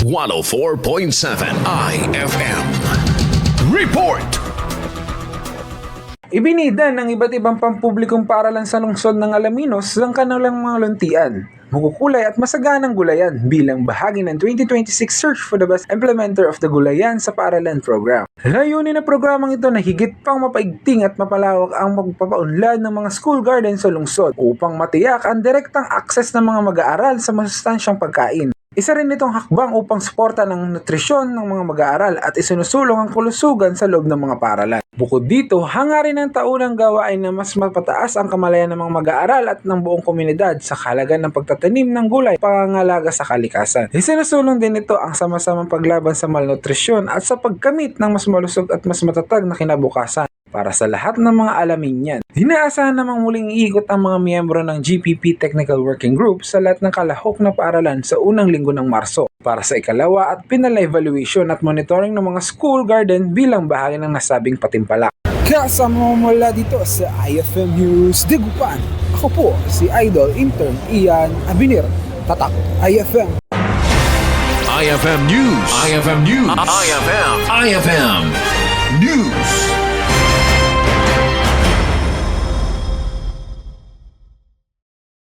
104.7 IFM. Report! Ibinida ng iba't ibang pampublikong paaralan sa lungsod ng Alaminos ang kanilang mga luntian, makukulay at masaganang gulayan bilang bahagi ng 2026 Search for the Best Implementer of the Gulayan sa Paaralan Program. Layunin ng programang ito na higit pang mapaigting at mapalawak ang magpapaunlad ng mga school garden sa lungsod upang matiyak ang direktang akses ng mga mag-aaral sa masustansyang pagkain. Isa rin itong hakbang upang suporta ng nutrisyon ng mga mag-aaral at isinusulong ang kalusugan sa loob ng mga paaralan. Bukod dito, hangarin ng taunang gawain na mas mapataas ang kamalayan ng mga mag-aaral at ng buong komunidad sa halagan ng pagtatanim ng gulay pangangalaga sa kalikasan. Isinusulong din ito ang sama-samang paglaban sa malnutrisyon at sa pagkamit ng mas malusog at mas matatag na kinabukasan para sa lahat ng mga alaminyan. Inaasahan namang muling iikot ang mga miyembro ng GPP Technical Working Group sa lahat ng kalahok na paaralan sa unang linggo ng Marso para sa ikalawa at pinala-evaluation at monitoring ng mga school garden bilang bahagi ng nasabing patimpalak. Kasama mo mula dito sa IFM News Dagupan. Ako po si Idol Intern Ian Abinir. Tatak IFM. IFM News. IFM News. IFM News.